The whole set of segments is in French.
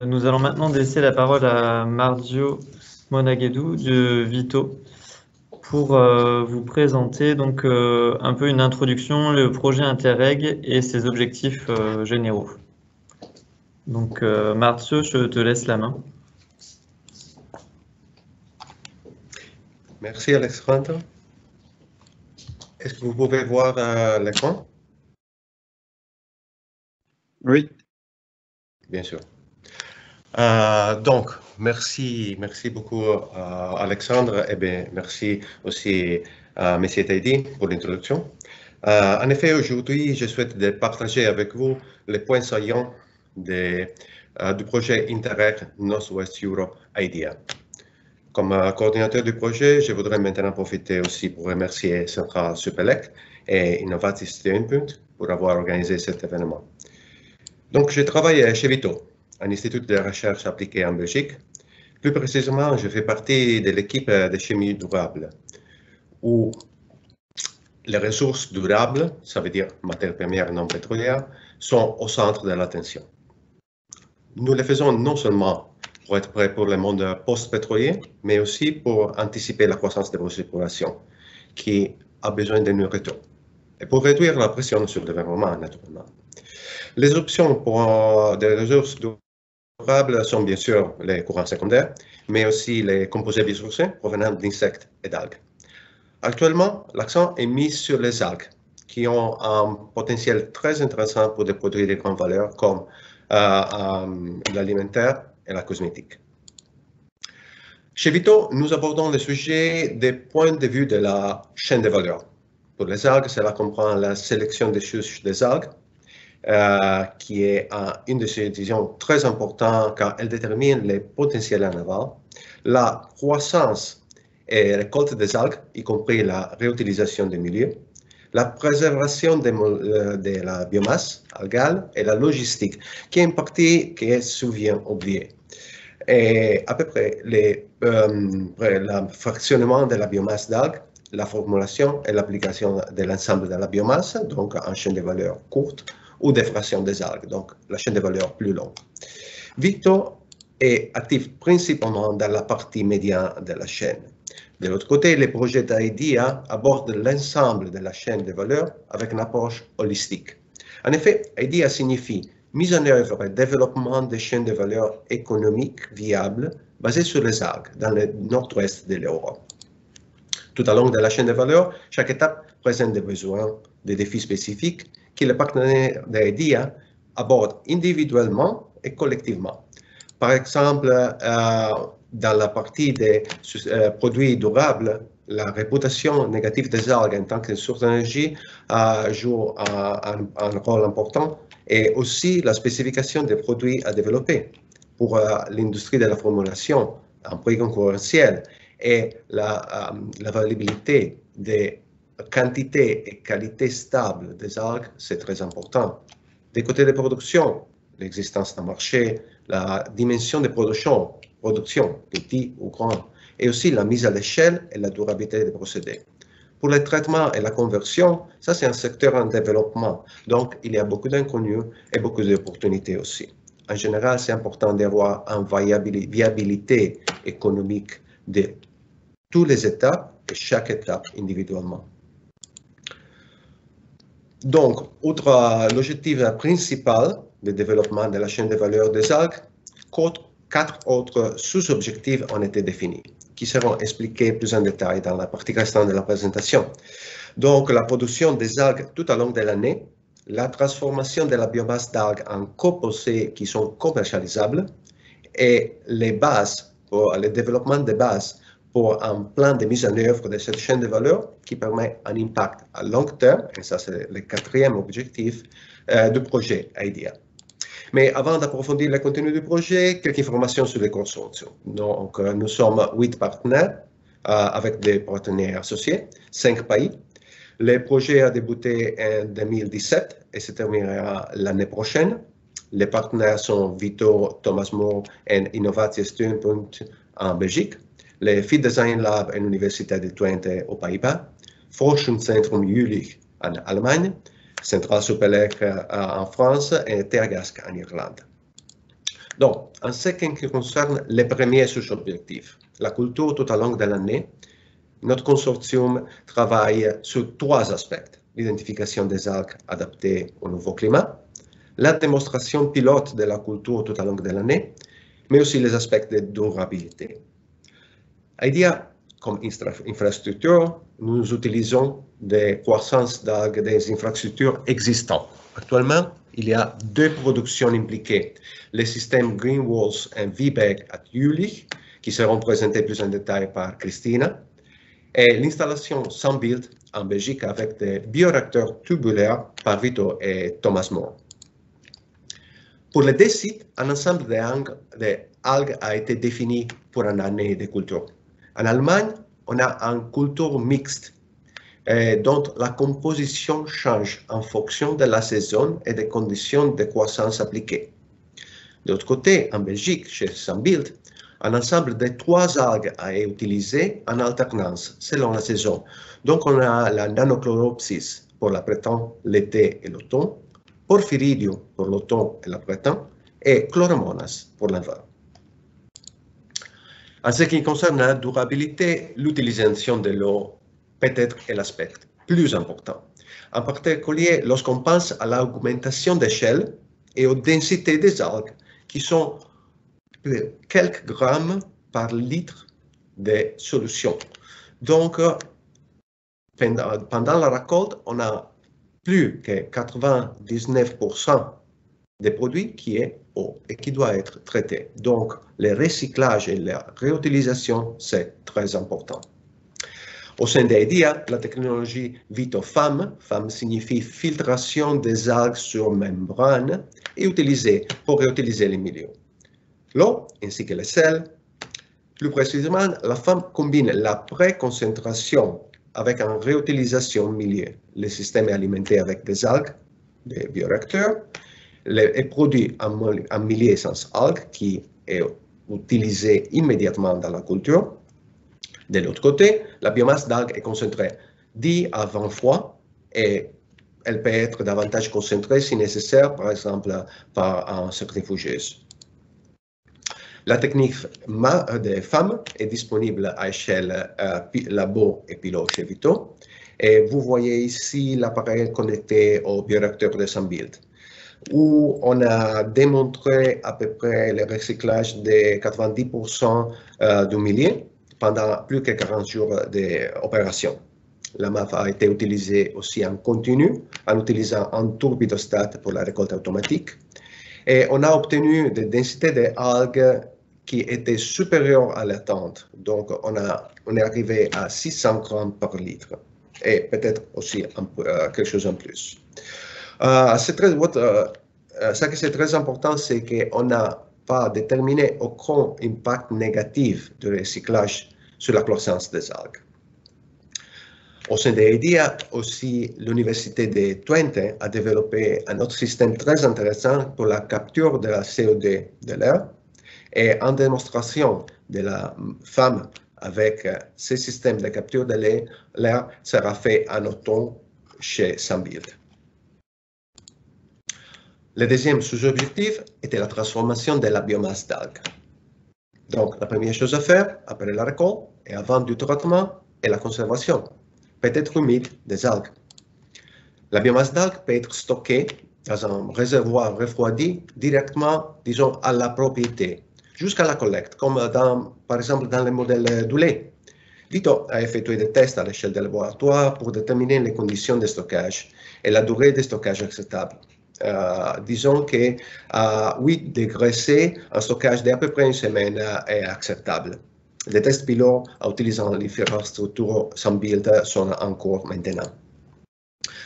Nous allons maintenant laisser la parole à Marzio Monaguedou de Vito pour vous présenter donc un peu une introduction, le projet Interreg et ses objectifs généraux. Donc Marzio, je te laisse la main. Merci Alexandre. Est-ce que vous pouvez voir l'écran? Oui. Bien sûr. Donc, merci beaucoup Alexandre, et bien merci aussi à M. Taidi pour l'introduction. En effet, aujourd'hui, je souhaite partager avec vous les points saillants du projet Interreg Northwest Europe IDEA. Comme coordinateur du projet, je voudrais maintenant profiter aussi pour remercier Central Supélec et Innovatie Steunpunt pour avoir organisé cet événement. Donc, je travaille chez Vito, un institut de recherche appliquée en Belgique. Plus précisément, je fais partie de l'équipe de chimie durable, où les ressources durables, ça veut dire matières premières non pétrolières, sont au centre de l'attention. Nous le faisons non seulement pour être prêts pour le monde post-pétrolier, mais aussi pour anticiper la croissance de vos populations, qui a besoin de nourriture, et pour réduire la pression sur le développement, naturellement. Les options pour des ressources durables sont bien sûr les courants secondaires, mais aussi les composés biosourcés provenant d'insectes et d'algues. Actuellement, l'accent est mis sur les algues, qui ont un potentiel très intéressant pour des produits de grande valeur comme l'alimentaire et la cosmétique. Chez Vito, nous abordons le sujet des points de vue de la chaîne de valeur. Pour les algues, cela comprend la sélection des souches des algues, qui est une décision très importante car elle détermine les potentiels en aval, la croissance et récolte des algues, y compris la réutilisation des milieux, la préservation de la biomasse algale et la logistique, qui est une partie qui est souvent oubliée. Et à peu près le fractionnement de la biomasse d'algues, la formulation et l'application de l'ensemble de la biomasse, donc en chaîne de valeur courte, ou des fractions des algues, donc la chaîne de valeur plus longue. Vito est actif principalement dans la partie médiane de la chaîne. De l'autre côté, les projets d'IDEA abordent l'ensemble de la chaîne de valeur avec une approche holistique. En effet, IDEA signifie mise en œuvre et développement de chaînes de valeur économiques viables basées sur les algues dans le nord-ouest de l'Europe. Tout au long de la chaîne de valeur, chaque étape présente des besoins, des défis spécifiques que les partenaires d'IDEA abordent individuellement et collectivement. Par exemple, dans la partie des produits durables, la réputation négative des algues en tant que source d'énergie joue un rôle important, et aussi la spécification des produits à développer pour l'industrie de la formulation, un prix concurrentiel, et la valabilité des quantités et qualités stables des algues, c'est très important. Des côtés de production, l'existence d'un marché, la dimension de production, petit ou grand, et aussi la mise à l'échelle et la durabilité des procédés. Pour le traitement et la conversion, ça c'est un secteur en développement, donc il y a beaucoup d'inconnus et beaucoup d'opportunités aussi. En général, c'est important d'avoir une viabilité économique de toutes les étapes et chaque étape individuellement. Donc, outre l'objectif principal de développement de la chaîne de valeur des algues, 4 autres sous-objectifs ont été définis, qui seront expliqués plus en détail dans la partie restante de la présentation. Donc, la production des algues tout au long de l'année, la transformation de la biomasse d'algues en composés qui sont commercialisables, et les bases, pour le développement des bases pour un plan de mise en œuvre de cette chaîne de valeur qui permet un impact à long terme, et ça c'est le 4e objectif du projet IDEA. Mais avant d'approfondir le contenu du projet, quelques informations sur les consortiums. Donc, nous sommes 8 partenaires avec des partenaires associés, 5 pays. Le projet a débuté en 2017 et se terminera l'année prochaine. Les partenaires sont Vito, Thomas More et Innovatie Steunpunt en Belgique, le Feed Design Lab à l'Université de Twente aux Pays-Bas, Forschungszentrum Jülich en Allemagne, Central Supélec en France et Tergasque en Irlande. Donc, en ce qui concerne les premiers sous-objectifs, la culture tout au long de l'année, notre consortium travaille sur 3 aspects. L'identification des algues adaptées au nouveau climat, la démonstration pilote de la culture tout au long de l'année, mais aussi les aspects de durabilité. IDEA, comme infrastructure, nous utilisons des croissances d'algues des infrastructures existantes. Actuellement, il y a 2 productions impliquées. Les systèmes Greenwalls et VBEG à Jülich, qui seront présentés plus en détail par Christina, et l'installation Sunbuild en Belgique avec des bioréacteurs tubulaires par Vito et Thomas Moore. Pour les 2 sites, un ensemble d'algues a été défini pour une année de culture. En Allemagne, on a une culture mixte dont la composition change en fonction de la saison et des conditions de croissance appliquées. De l'autre côté, en Belgique, chez Sunbuild, un ensemble de 3 algues a été utilisé en alternance selon la saison. Donc, on a la Nanochloropsis pour le printemps, l'été et l'automne, Porphyridium pour l'automne et le printemps, et Chloromonas pour l'hiver. En ce qui concerne la durabilité, l'utilisation de l'eau peut-être est l'aspect plus important. En particulier, lorsqu'on pense à l'augmentation d'échelle et aux densités des algues, qui sont quelques grammes par litre de solution. Donc, pendant la récolte, on a plus que 99% des produits qui est eau et qui doit être traité. Donc, le recyclage et la réutilisation, c'est très important. Au sein d'IDEA, la technologie VitoFAM, FAM signifie filtration des algues sur membrane, est utilisée pour réutiliser les milieux. L'eau ainsi que le sel. Plus précisément, la FAM combine la préconcentration avec une réutilisation milieu. Le système est alimenté avec des algues, des bioréacteurs, et produit un milieu sans algues qui est utilisé immédiatement dans la culture. De l'autre côté, la biomasse d'algues est concentrée 10 à 20 fois et elle peut être davantage concentrée si nécessaire, par exemple par un centrifugeuse. La technique de FAM est disponible à échelle labo et pilote chez Vito. Et vous voyez ici l'appareil connecté au bioréacteur de Sunbuild, où on a démontré à peu près le recyclage de 90% du milieu pendant plus que 40 jours d'opération. La MAF a été utilisée aussi en continu, en utilisant un turbidostat pour la récolte automatique. Et on a obtenu des densités d'algues qui étaient supérieures à l'attente. Donc, on est arrivé à 600 grammes par litre. Et peut-être aussi quelque chose en plus. Ce qui est très important, c'est qu'on n'a pas déterminé aucun impact négatif du recyclage sur la croissance des algues. Au sein de IDEA, aussi, l'Université de Twente a développé un autre système très intéressant pour la capture de la CO2 de l'air. Et en démonstration de la FAM avec ce système de capture de l'air sera fait en automne chez Sunbuild. Le deuxième sous-objectif était la transformation de la biomasse d'algues. Donc, la première chose à faire après la récolte et avant du traitement est la conservation, peut-être humide, des algues. La biomasse d'algues peut être stockée dans un réservoir refroidi directement, disons, à la propriété, jusqu'à la collecte, comme par exemple dans le modèle du lait. Vito a effectué des tests à l'échelle des laboratoires pour déterminer les conditions de stockage et la durée de stockage acceptable. Disons qu'à 8 degrés C, un stockage d'à peu près une semaine est acceptable. Les tests pilotes en utilisant l'infrastructure Sunbuild sont en cours maintenant.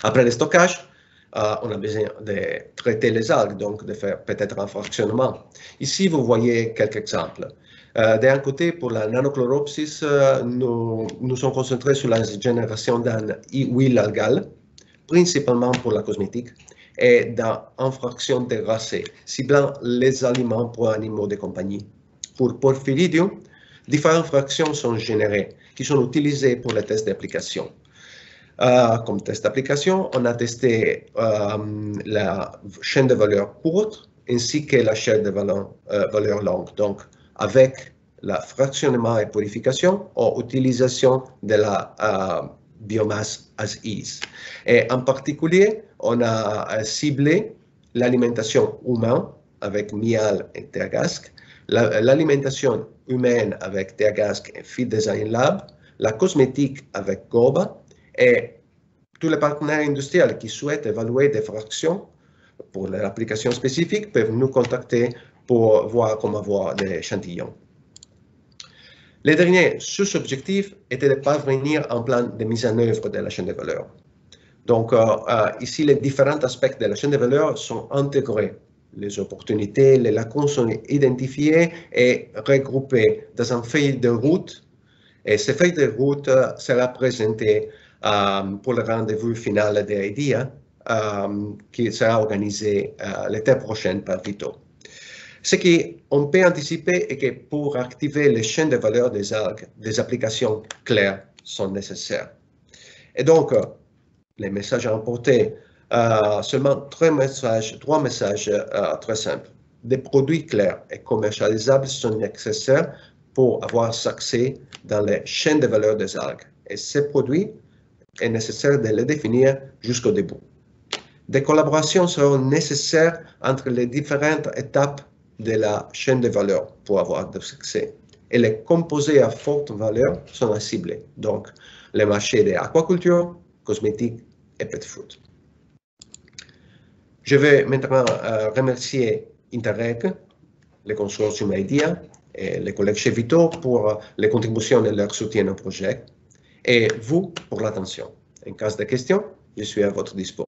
Après le stockage, on a besoin de traiter les algues, donc de faire peut-être un fractionnement. Ici, vous voyez quelques exemples. D'un côté, pour la Nanochloropsis, nous sommes concentrés sur la génération d'une huile algale, principalement pour la cosmétique, et d'une fraction terrassée, ciblant les aliments pour animaux de compagnie. Pour Porphyridium, différentes fractions sont générées, qui sont utilisées pour les tests d'application. Comme test d'application, on a testé la chaîne de valeur courte ainsi que la chaîne de valeur longue. Donc, avec le fractionnement et purification ou utilisation de la biomasse as is. Et en particulier, on a ciblé l'alimentation humaine avec miel et Teagasc, l'alimentation humaine avec Teagasc et Feed Design Lab, la cosmétique avec Goba et tous les partenaires industriels qui souhaitent évaluer des fractions pour l'application spécifique peuvent nous contacter pour voir comment avoir des échantillons. Le dernier sous-objectif était de parvenir à un plan de mise en œuvre de la chaîne de valeur. Donc, ici, les différents aspects de la chaîne de valeur sont intégrés. Les opportunités, les lacunes sont identifiées et regroupées dans une feuille de route. Et cette feuille de route sera présentée pour le rendez-vous final de IDEA, qui sera organisé l'été prochain par Vito. Ce qu'on peut anticiper est que pour activer les chaînes de valeur des algues, des applications claires sont nécessaires. Et donc, les messages à emporter, seulement trois messages très simples. Des produits clairs et commercialisables sont nécessaires pour avoir accès dans les chaînes de valeur des algues. Et ces produits, est nécessaire de les définir jusqu'au début. Des collaborations seront nécessaires entre les différentes étapes de la chaîne de valeur pour avoir de succès. Et les composés à forte valeur sont à cibler. Donc, les marchés de aquaculture, cosmétique et pet food. Je vais maintenant remercier Interreg, le consortium IDEA et les collègues chez Vito pour les contributions et leur soutien au projet. Et vous pour l'attention. En cas de questions, je suis à votre disposition.